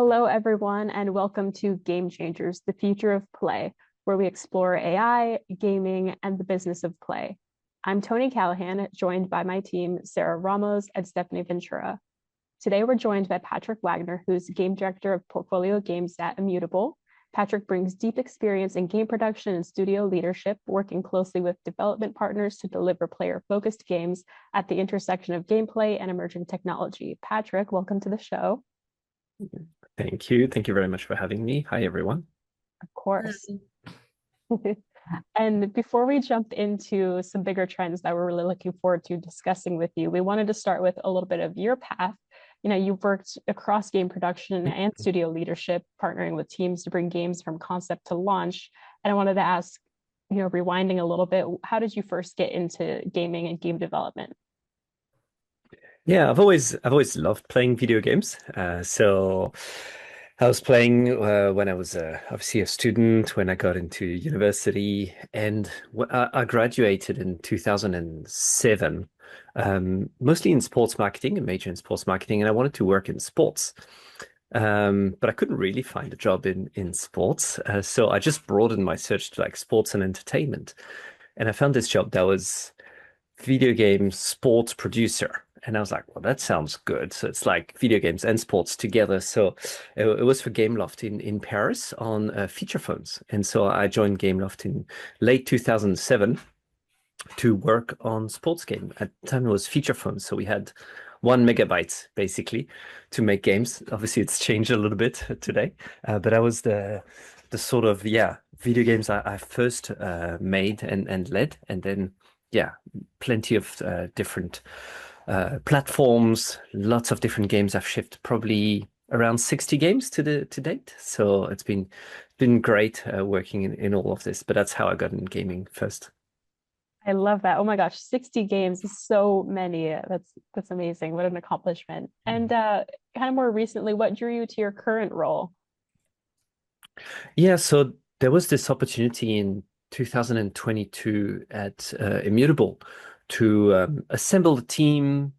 Hello, everyone, and welcome to Game Changers, the future of play, where we explore AI, gaming, and the business of play. I'm Toni Callahan, joined by my team, Sarah Ramos and Stephanie Ventura. Today, we're joined by Patrick Wagner, who's Game Director of Portfolio Games at Immutable. Patrick brings deep experience in game production and studio leadership, working closely with development partners to deliver player-focused games at the intersection of gameplay and emerging technology. Patrick, welcome to the show. Thank you. Thank you very much for having me. Hi, everyone. Of course. And before we jump into some bigger trends that we're really looking forward to discussing with you, we wanted to start with a little bit of your path. You've worked across game production and studio leadership, partnering with teams to bring games from concept to launch. And I wanted to ask, rewinding a little bit, how did you first get into gaming and game development? Yeah, I've always loved playing video games. So I was playing when I was obviously a student, when I got into university, and I graduated in 2007, mostly in sports marketing, a major in sports marketing, and I wanted to work in sports. But I couldn't really find a job in sports, so I just broadened my search to like sports and entertainment, and I found this job that was video game sports producer. And I was like, well, that sounds good. So it's like video games and sports together. So it was for Gameloft in Paris on feature phones. And so I joined Gameloft in late 2007 to work on sports game. At the time, it was feature phones. So we had 1 megabyte basically to make games. Obviously, it's changed a little bit today. But I was the sort of, video games I first made and led. And then, plenty of different platforms, lots of different games. I've shipped probably around 60 games to date. So it's been great working in all of this. But that's how I got in gaming first. I love that. Oh my gosh, 60 games is so many. That's amazing. What an accomplishment. And kind of more recently, what drew you to your current role? Yeah, so there was this opportunity in 2022 at Immutable to assemble a team,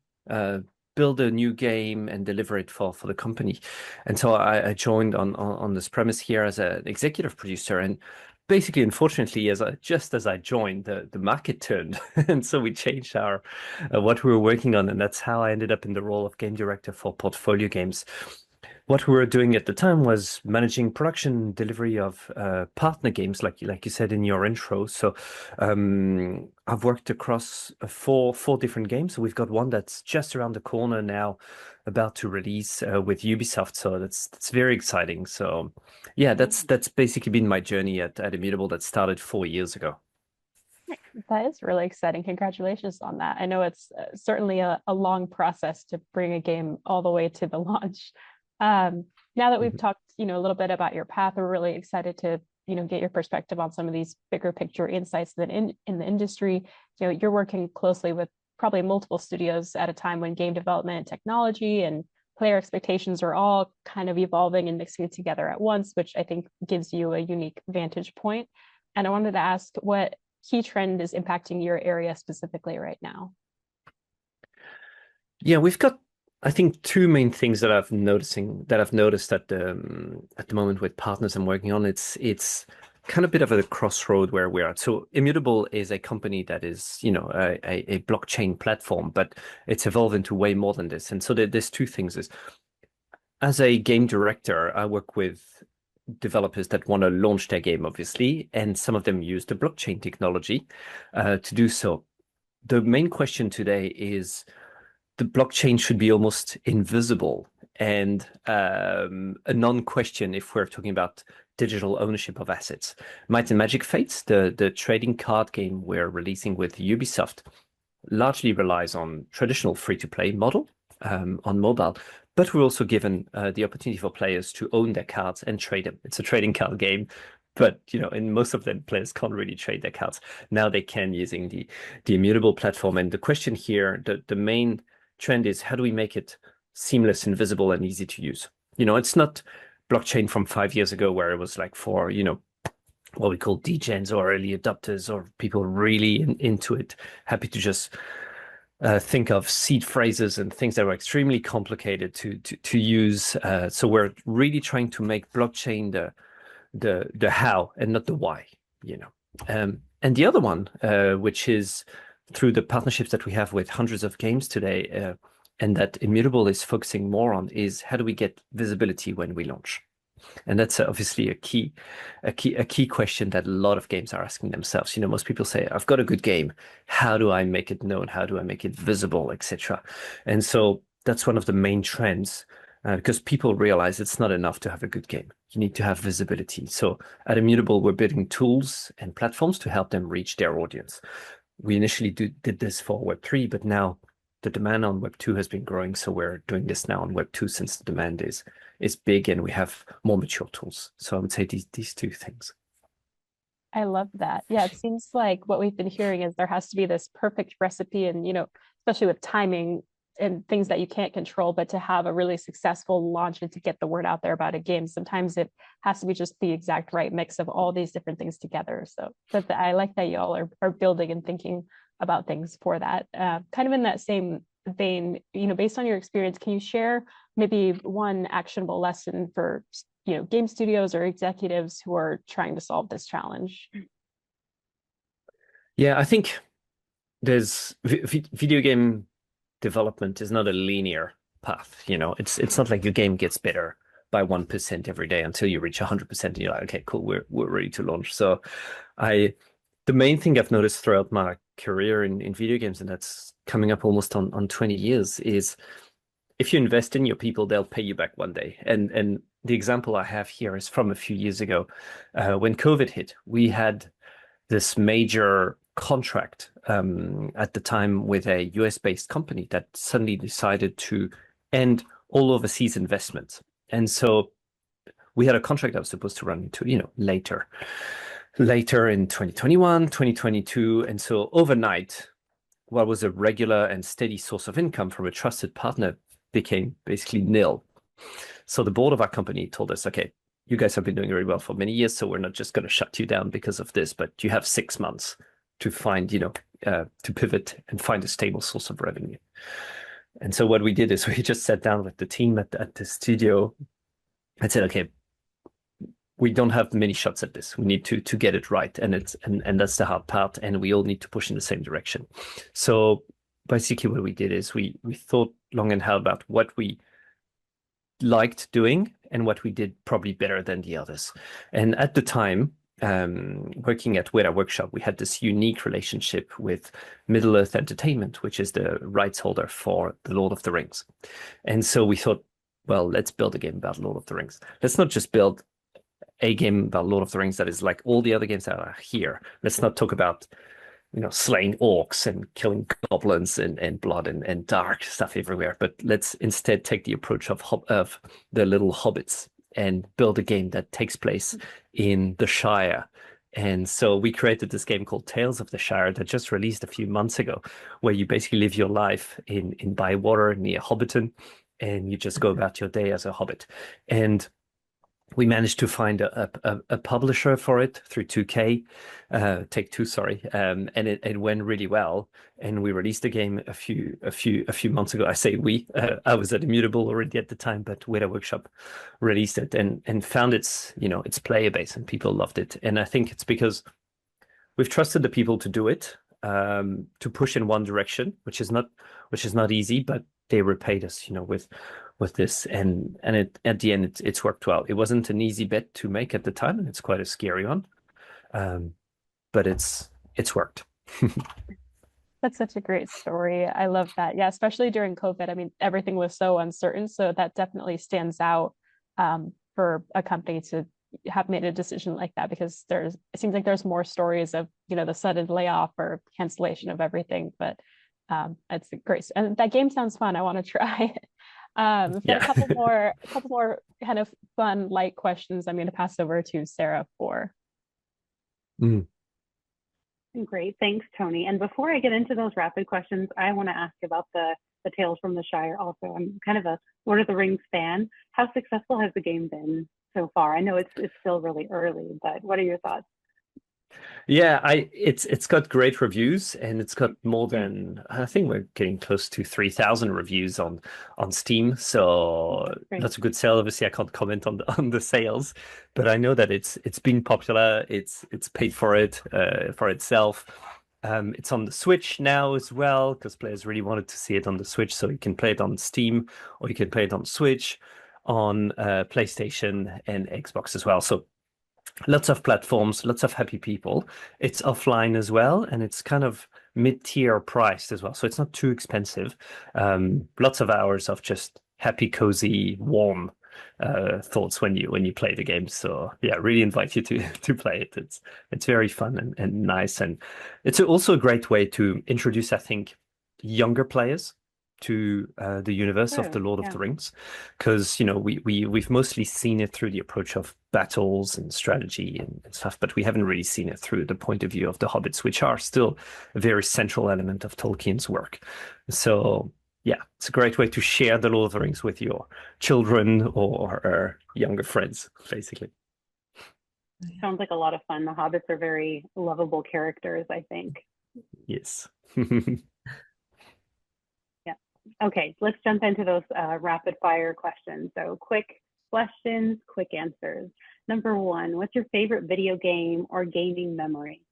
build a new game, and deliver it for the company. And so I joined on this premise here as an executive producer. And basically, unfortunately, just as I joined, the market turned, and so we changed our what we were working on, and that's how I ended up in the role of game director for portfolio games. What we were doing at the time was managing production delivery of partner games, like you said in your intro. So I've worked across four different games. So we've got one that's just around the corner now, about to release with Ubisoft. So that's very exciting. So yeah, that's basically been my journey at Immutable that started 4 years ago. That is really exciting. Congratulations on that. I know it's certainly a long process to bring a game all the way to the launch. Now that we've Mhm. talked, a little bit about your path, we're really excited to, get your perspective on some of these bigger picture insights that in the industry. You're working closely with probably multiple studios at a time when game development and technology and player expectations are all kind of evolving and mixing together at once, which I think gives you a unique vantage point. And I wanted to ask what key trend is impacting your area specifically right now. Yeah, we've got, I think, two main things that I've noticed at the moment with partners I'm working on. It's kind of a bit of a crossroad where we're at. So Immutable is a company that is, a blockchain platform, but it's evolved into way more than this. And so there's two things. Is as a game director, I work with developers that want to launch their game, obviously, and some of them use the blockchain technology to do so. The main question today is the blockchain should be almost invisible and a non-question if we're talking about digital ownership of assets. Might and Magic Fates, the trading card game we're releasing with Ubisoft, largely relies on traditional free-to-play model on mobile, but we're also given the opportunity for players to own their cards and trade them. It's a trading card game, but in most of them, players can't really trade their cards. Now they can using the Immutable platform. And the question here, the main trend is how do we make it seamless and visible and easy to use? It's not blockchain from 5 years ago where it was like for, what we call degens or early adopters or people really into it, happy to just think of seed phrases and things that are extremely complicated to use. So we're really trying to make blockchain the how and not the why, you know. And the other one, which is through the partnerships that we have with hundreds of games today, and that Immutable is focusing more on, is how do we get visibility when we launch? And that's obviously a key question that a lot of games are asking themselves. You know, most people say, "I've got a good game. How do I make it known? How do I make it visible, etc." And so that's one of the main trends, because people realize it's not enough to have a good game. You need to have visibility. So at Immutable, we're building tools and platforms to help them reach their audience. We initially did this for Web3, but now the demand on Web2 has been growing. So we're doing this now on Web2 since the demand is big and we have more mature tools. So I would say these two things. I love that. Yeah, it seems like what we've been hearing is there has to be this perfect recipe and, especially with timing and things that you can't control, but to have a really successful launch and to get the word out there about a game, sometimes it has to be just the exact right mix of all these different things together. So but I like that y'all are building and thinking about things for that. Kind of in that same vein, based on your experience, can you share maybe one actionable lesson for game studios or executives who are trying to solve this challenge? Yeah, I think there's video game development is not a linear path. It's not like your game gets better by 1% every day until you reach 100% and you're like, okay, cool, we're ready to launch. So the main thing I've noticed throughout my career in video games, and that's coming up almost on 20 years, is if you invest in your people, they'll pay you back one day. And the example I have here is from a few years ago, when COVID hit. We had this major contract at the time with a US-based company that suddenly decided to end all overseas investments. And so we had a contract that was supposed to run into, later in 2021, 2022. And so overnight, what was a regular and steady source of income from a trusted partner became basically nil. So the board of our company told us, okay, you guys have been doing very well for many years, so we're not just going to shut you down because of this, but you have 6 months to find, to pivot and find a stable source of revenue. And so what we did is we just sat down with the team at the studio and said, okay, we don't have many shots at this. We need to get it right, and that's the hard part, and we all need to push in the same direction. So basically, what we did is we thought long and hard about what we liked doing and what we did probably better than the others. And at the time, working at Weta Workshop, we had this unique relationship with Middle Earth Entertainment, which is the rights holder for The Lord of the Rings. And so we thought, well, let's build a game about Lord of the Rings. Let's not just build a game about Lord of the Rings that is like all the other games that are here. Let's not talk about slaying orcs and killing goblins and blood and dark stuff everywhere. But let's instead take the approach of the little hobbits and build a game that takes place in the Shire. And so we created this game called Tales of the Shire that just released a few months ago, where you basically live your life in Bywater near Hobbiton, and you just go about your day as a hobbit. And we managed to find a publisher for it through 2K, Take Two, sorry, and it went really well. And we released the game a few months ago. I say we, I was at Immutable already at the time, but Weta Workshop released it and found its player base, and people loved it. And I think it's because we've trusted the people to do it, to push in one direction, which is not easy, but they repaid us, with this, and at the end it's worked well. It wasn't an easy bet to make at the time, and it's quite a scary one, but it's worked. That's such a great story. I love that. Yeah, especially during COVID. I mean, everything was so uncertain, so that definitely stands out for a company to have made a decision like that, because it seems like there's more stories of the sudden layoff or cancellation of everything, but it's great. And that game sounds fun. I want to try it. We've got a couple more kind of fun, light questions I'm going to pass over to Sarah for. Mm. Great, thanks, Toni. And before I get into those rapid questions, I want to ask about the Tales from the Shire also. I'm kind of a Lord of the Rings fan. How successful has the game been so far? I know it's still really early, but what are your thoughts? Yeah, it's got great reviews and it's got more than I think we're getting close to 3,000 reviews on Steam. So Great. that's a good sale. Obviously, I can't comment on the sales, but I know that it's been popular. It's paid for it for itself. It's on the Switch now as well because players really wanted to see it on the Switch. So you can play it on Steam or you can play it on Switch, on PlayStation and Xbox as well. So lots of platforms, lots of happy people. It's offline as well, and it's kind of mid-tier priced as well. So it's not too expensive. Lots of hours of just happy, cozy, warm thoughts when you play the game. So yeah, really invite you to to play it. It's very fun and nice, and it's also a great way to introduce, I think, younger players to the universe of the True. Lord of Yeah. the Rings, because we've mostly seen it through the approach of battles and strategy and stuff, but we haven't really seen it through the point of view of the hobbits, which are still a very central element of Tolkien's work. So yeah, it's a great way to share the Lord of the Rings with your children or younger friends, basically. Sounds like a lot of fun. The hobbits are very lovable characters, I think. Yes. Yeah. Okay, let's jump into those rapid fire questions. So quick questions, quick answers. Number one, what's your favorite video game or gaming memory?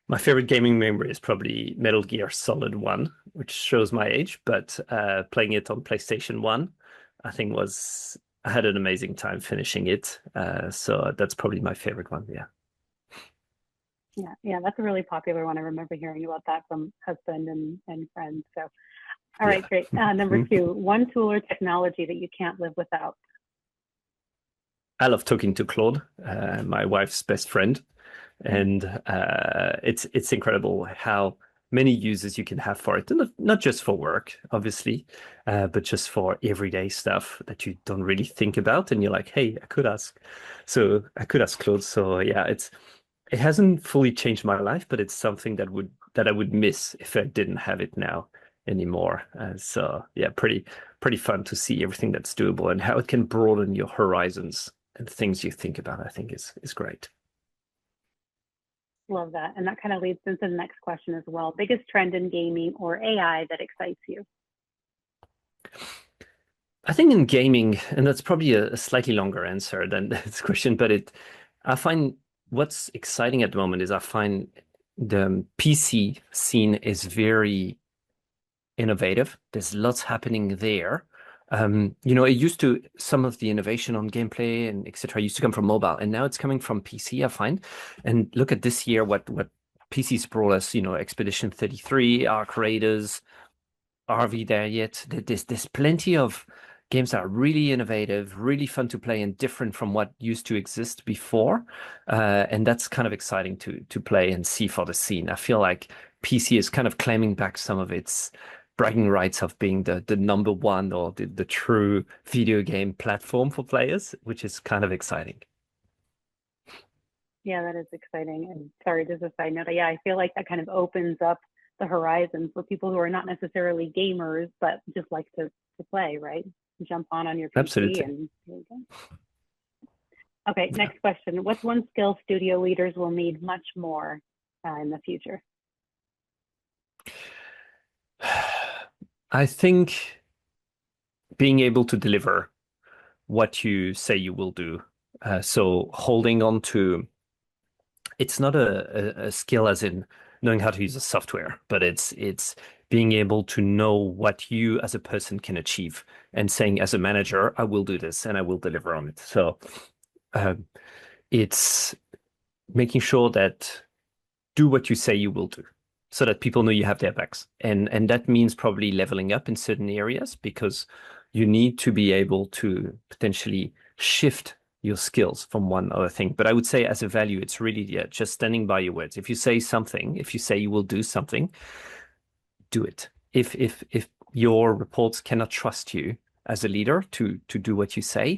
My favorite gaming memory is probably Metal Gear Solid 1, which shows my age, but playing it on PlayStation 1, I think I had an amazing time finishing it. So that's probably my favorite one. Yeah. Yeah, that's a really popular one. I remember hearing about that from husband and friends. So, all right, Yeah. great. Number two, one tool or technology that you can't live without. I love talking to Claude, my wife's best friend, and it's incredible how many uses you can have for it, and not just for work, obviously, but just for everyday stuff that you don't really think about, and you're like, hey, I could ask Claude. So yeah, it hasn't fully changed my life, but it's something that I would miss if I didn't have it now anymore. So yeah, pretty fun to see everything that's doable and how it can broaden your horizons and things you think about. I think is great. Love that. And that kind of leads into the next question as well. Biggest trend in gaming or AI that excites you? I think in gaming, and that's probably a slightly longer answer than this question, but I find what's exciting at the moment is I find the PC scene is very innovative. There's lots happening there. It used to some of the innovation on gameplay and etc. used to come from mobile, and now it's coming from PC, I find. And look at this year, what PCs brought us, Expedition 33, Arc Raiders, are we there yet? There's plenty of games that are really innovative, really fun to play, and different from what used to exist before. And that's kind of exciting to play and see for the scene. I feel like PC is kind of claiming back some of its bragging rights of being the number one or the true video game platform for players, which is kind of exciting. Yeah, that is exciting. And sorry, just a side note. Yeah, I feel like that kind of opens up the horizon for people who are not necessarily gamers, but just like to play, right? Jump on your PC Absolutely. and here we go. Okay, next question. What's one skill studio leaders will need much more in the future? I think being able to deliver what you say you will do. So holding on to it's not a skill as in knowing how to use a software, but it's being able to know what you as a person can achieve and saying as a manager, I will do this and I will deliver on it. So um, it's making sure that do what you say you will do so that people know you have their backs. And that means probably leveling up in certain areas because you need to be able to potentially shift your skills from one other thing. But I would say as a value, it's really just standing by your words. If you say something, if you say you will do something, do it. If your reports cannot trust you as a leader to do what you say,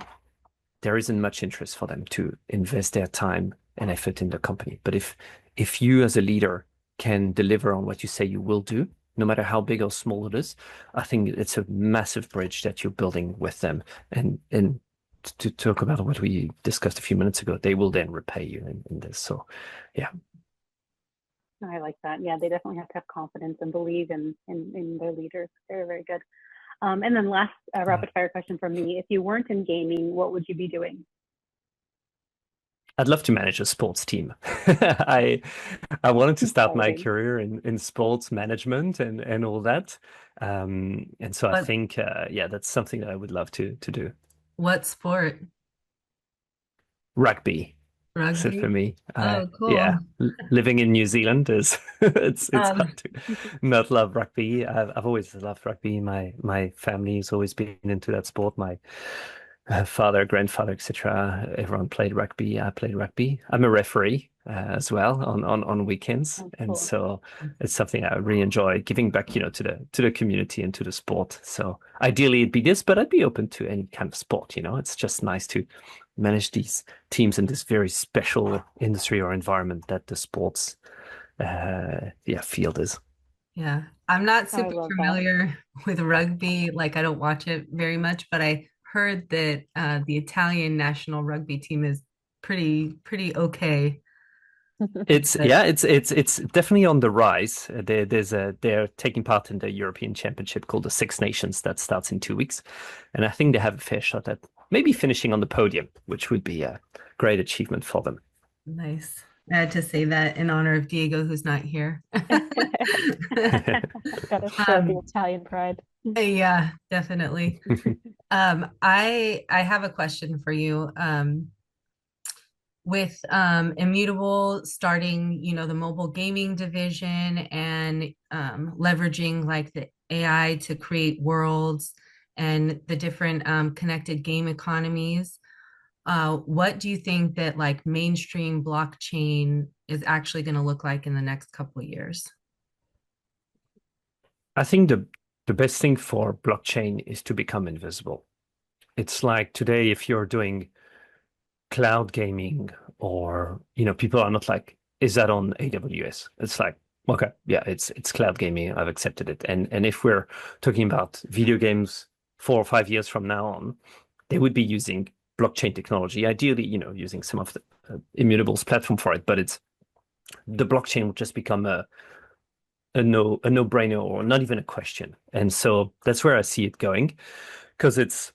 there isn't much interest for them to invest their time and effort in the company. But if you as a leader can deliver on what you say you will do, no matter how big or small it is, I think it's a massive bridge that you're building with them. And to talk about what we discussed a few minutes ago, they will then repay you in this. So, yeah. I like that. Yeah, they definitely have to have confidence and believe in their leaders. They're very good. And then last rapid fire question from me. If you weren't in gaming, what would you be doing? I'd love to manage a sports team. I wanted to start my Exciting. career in sports management and all that. And so I What think, yeah, that's something that I would love to do. what sport? Rugby. So for Rugby? me, Oh, cool. yeah, living in New Zealand is it's Um, hard to not love rugby. I've always loved rugby. My family's always been into that sport. My father, grandfather, etc. Everyone played rugby. I played rugby. I'm a referee as well on weekends, Oh, and cool. so it's something I really enjoy giving back, to the community and to the sport. So ideally it'd be this, but I'd be open to any kind of sport. It's just nice to manage these teams in this very special industry or environment that the sports field is. yeah, I'm not I super love that. familiar with rugby. Like, I don't watch it very much, but I heard that the Italian national rugby team is pretty okay. It's But yeah, it's definitely on the rise. They're taking part in the European Championship called the Six Nations that starts in 2 weeks, and I think they have a fair shot at maybe finishing on the podium, which would be a great achievement for them. nice. I had to say that in honor of Diego, who's not here. Gotta show the Um, Italian pride. yeah, definitely. I have a question for you. With Immutable starting, the mobile gaming division and leveraging like the AI to create worlds and the different connected game economies, what do you think that like mainstream blockchain is actually going to look like in the next couple of years? I think the best thing for blockchain is to become invisible. It's like today, if you're doing cloud gaming or, people are not like, is that on AWS? It's like, okay, yeah, it's cloud gaming. I've accepted it. And if we're talking about video games 4 or 5 years from now on, they would be using blockchain technology, ideally, using some of the Immutable's platform for it, but the blockchain will just become a no-brainer or not even a question. And so that's where I see it going because it's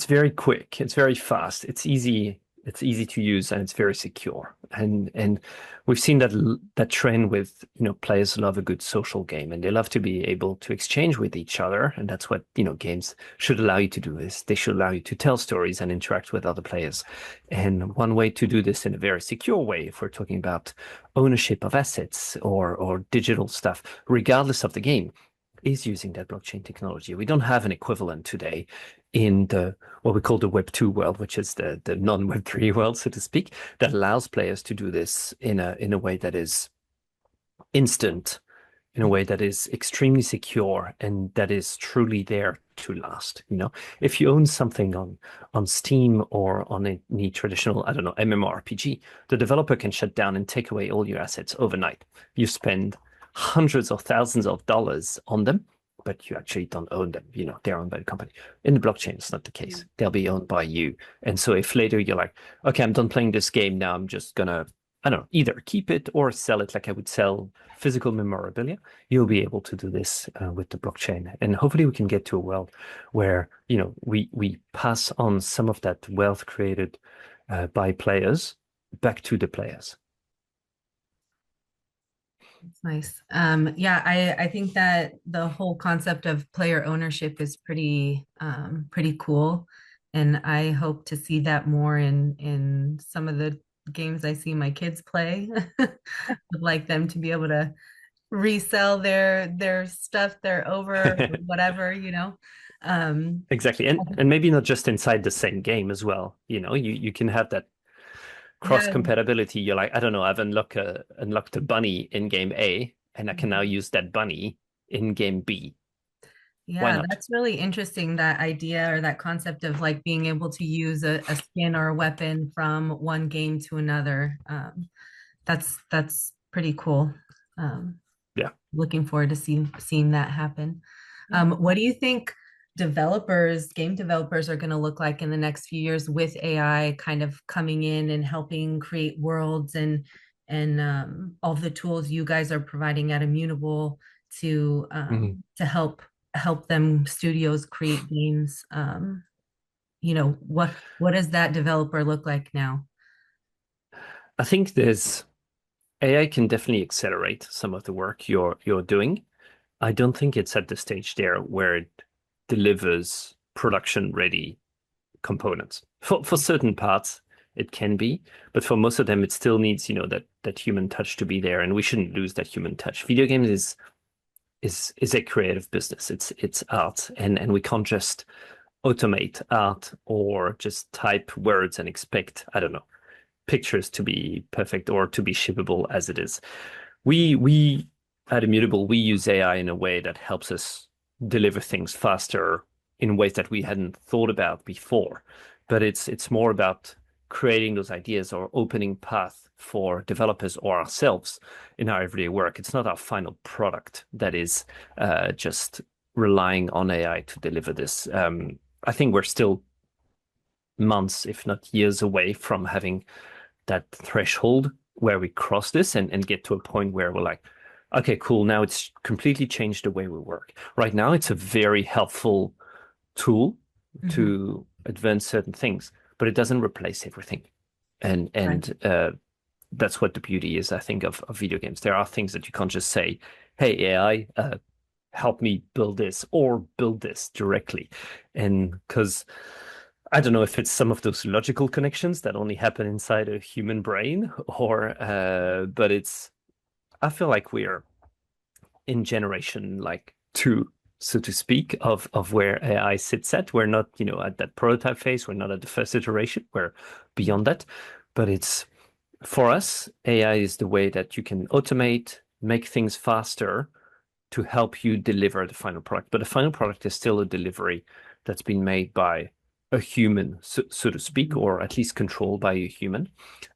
very quick, it's very fast, it's easy to use, and it's very secure. And we've seen that trend with, players love a good social game and they love to be able to exchange with each other. And that's what, games should allow you to do, is they should allow you to tell stories and interact with other players. And one way to do this in a very secure way, if we're talking about ownership of assets or digital stuff, regardless of the game, is using that blockchain technology. We don't have an equivalent today in what we call the Web2 world, which is the non-Web3 world, so to speak, that allows players to do this in a way that is instant, in a way that is extremely secure, and that is truly there to last. If you own something on Steam or on any traditional, I don't know, MMORPG, the developer can shut down and take away all your assets overnight. You spend hundreds of thousands of dollars on them, but you actually don't own them. They're owned by the company. In the blockchain, it's not the case. They'll be owned by you. And so if later you're like, okay, I'm done playing this game now, I'm just gonna, I don't know, either keep it or sell it like I would sell physical memorabilia, you'll be able to do this with the blockchain. And hopefully we can get to a world where, we pass on some of that wealth created by players back to the players. It's nice. Yeah, I think that the whole concept of player ownership is pretty cool. And I hope to see that more in some of the games I see my kids play. I'd like them to be able to resell their stuff, their over or whatever. Exactly. And maybe not just inside the same game as well. You can have that cross Yeah, compatibility. You're like, I don't know, I've unlocked a bunny in game A, and I can now use that bunny in game B. Why yeah, not? that's really interesting, that idea or that concept of like being able to use a skin or a weapon from one game to another. That's pretty cool. Um, Yeah. Looking forward to seeing that happen. What do you think game developers are going to look like in the next few years with AI kind of coming in and helping create worlds and all the tools you guys are providing at Immutable to help them studios create games. What does that developer look like now? I think there's AI can definitely accelerate some of the work you're doing. I don't think it's at the stage there where it delivers production ready components. For certain parts, it can be, but for most of them, it still needs, that human touch to be there, and we shouldn't lose that human touch. Video games is a creative business. It's art, and we can't just automate art or just type words and expect, I don't know, pictures to be perfect or to be shippable as it is. We at Immutable, we use AI in a way that helps us deliver things faster in ways that we hadn't thought about before. But it's more about creating those ideas or opening path for developers or ourselves in our everyday work. It's not our final product that is just relying on AI to deliver this. I think we're still months, if not years away from having that threshold where we cross this and get to a point where we're like, okay, cool, now it's completely changed the way we work. Right now, it's a very helpful tool to advance certain things, but it doesn't replace everything. And that's what the beauty is, I think, of video games. There are things that you can't just say, hey, AI, help me build this or build this directly. And because I don't know if it's some of those logical connections that only happen inside a human brain but I feel like we're in generation like 2, so to speak, of where AI sits at. We're not, at that prototype phase. We're not at the first iteration. We're beyond that. But it's, for us, AI is the way that you can automate, make things faster to help you deliver the final product. But the final product is still a delivery that's been made by a human, so to speak, or at least controlled by a human.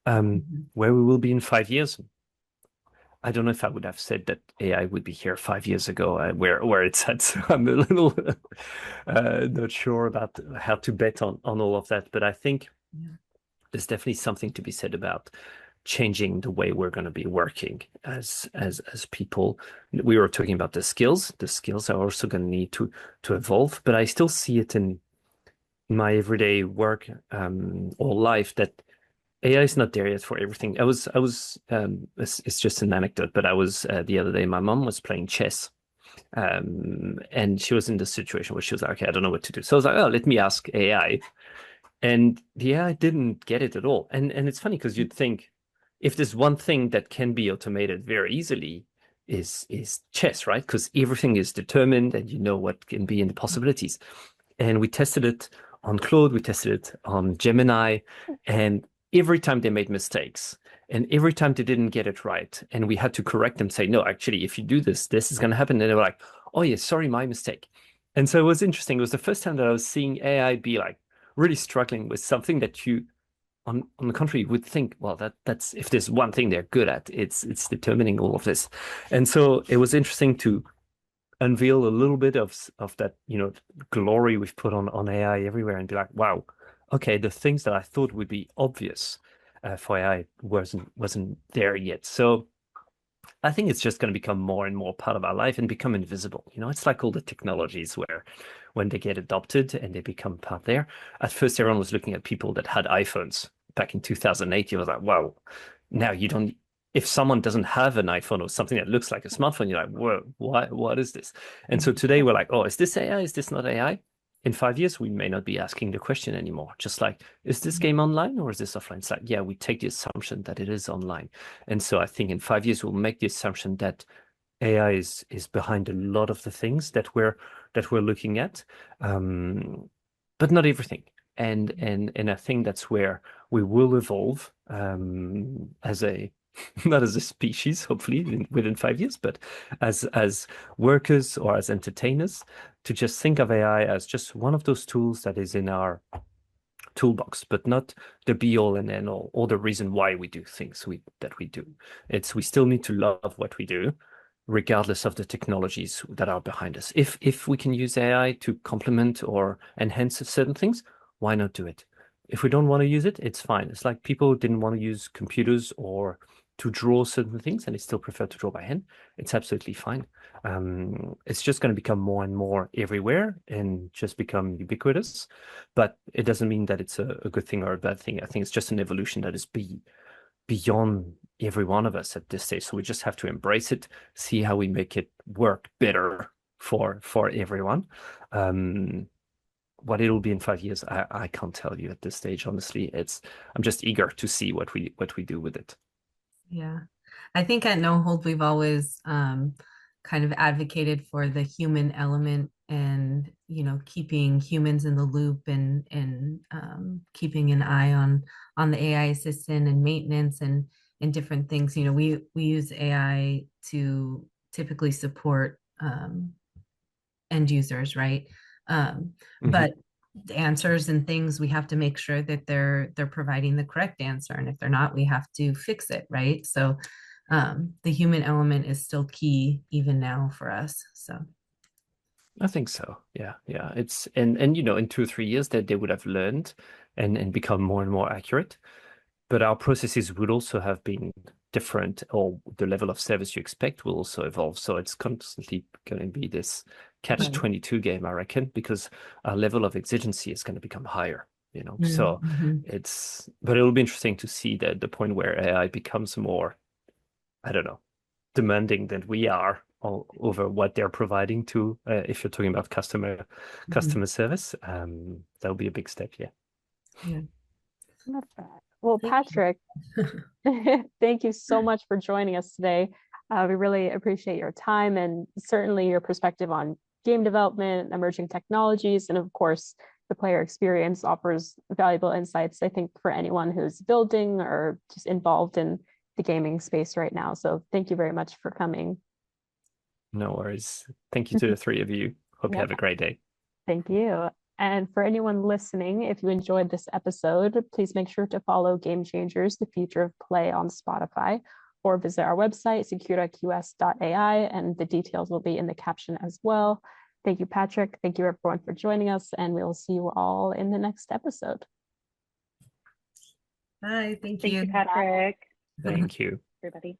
Where we will be in 5 years, I don't know if I would have said that AI would be here 5 years ago, where it's at. So I'm a little not sure about how to bet on all of that. But I think there's definitely something to be said about changing the way we're going to be working as people. We were talking about the skills. The skills are also going to need to evolve. But I still see it in my everyday work or life that AI is not there yet for everything. It's just an anecdote, but I was the other day, my mom was playing chess. And she was in this situation where she was like, okay, I don't know what to do. So I was like, oh, let me ask AI. And the AI didn't get it at all. And it's funny because you'd think if there's one thing that can be automated very easily is chess, right? Because everything is determined and you know what can be in the possibilities. And we tested it on Claude, we tested it on Gemini, and every time they made mistakes and every time they didn't get it right, and we had to correct them, say, no, actually, if you do this, this is going to happen. And they were like, oh, yeah, sorry, my mistake. And so it was interesting. It was the first time that I was seeing AI be like really struggling with something that you, on the contrary, would think, well, that's if there's one thing they're good at, it's determining all of this. And so it was interesting to unveil a little bit of that, glory we've put on AI everywhere and be like, wow, okay, the things that I thought would be obvious for AI wasn't there yet. So I think it's just going to become more and more part of our life and become invisible. It's like all the technologies where when they get adopted and they become part there. At first, everyone was looking at people that had iPhones back in 2008. You was like, wow, now you don't. If someone doesn't have an iPhone or something that looks like a smartphone, you're like, whoa, what is this? And so today we're like, oh, is this AI? Is this not AI? In 5 years, we may not be asking the question anymore. Just like, is this game online or is this offline? It's like, yeah, we take the assumption that it is online. And so I think in 5 years, we'll make the assumption that AI is behind a lot of the things that we're looking at, but not everything. And I think that's where we will evolve as a not as a species, hopefully within 5 years, but as workers or as entertainers, to just think of AI as just one of those tools that is in our toolbox, but not the be all and end all, or the reason why we do things that we do. We still need to love what we do, regardless of the technologies that are behind us. If we can use AI to complement or enhance certain things, why not do it? If we don't want to use it, it's fine. It's like people didn't want to use computers or to draw certain things and they still prefer to draw by hand. It's absolutely fine. It's just going to become more and more everywhere and just become ubiquitous. But it doesn't mean that it's a good thing or a bad thing. I think it's just an evolution that is beyond every one of us at this stage. So we just have to embrace it, see how we make it work better for everyone. What it'll be in 5 years, I can't tell you at this stage. Honestly, I'm just eager to see what we do with it. Yeah. I think at No Hold, we've always kind of advocated for the human element and, keeping humans in the loop and keeping an eye on the AI assistant and maintenance and different things. We use AI to typically support end users, right? But the answers and things, we have to make sure that they're providing the correct answer, and if they're not, we have to fix it, right? So the human element is still key even now for us. So I think so. Yeah. It's and in 2 or 3 years that they would have learned and become more and more accurate. But our processes would also have been different, or the level of service you expect will also evolve. So it's constantly going to be this catch-22 game, I reckon, because our level of exigency is going to become higher, So but it'll be interesting to see the point where AI becomes more, I don't know, demanding than we are over what they're providing to, if you're talking about customer service, that'll be a big step. Yeah. Love that. Well, Patrick, thank you so much for joining us today. We really appreciate your time and certainly your perspective on game development, emerging technologies, and of course, the player experience offers valuable insights, I think, for anyone who's building or just involved in the gaming space right now. So thank you very much for coming. No worries. Thank you to the three of you. Hope you have a great day. Thank you. And for anyone listening, if you enjoyed this episode, please make sure to follow Game Changers, the future of play on Spotify, or visit our website, secura.qs.ai, and the details will be in the caption as well. Thank you, Patrick. Thank you, everyone, for joining us, and we'll see you all in the next episode. Bye. Thank you. Thank you, Patrick. Thank you, everybody.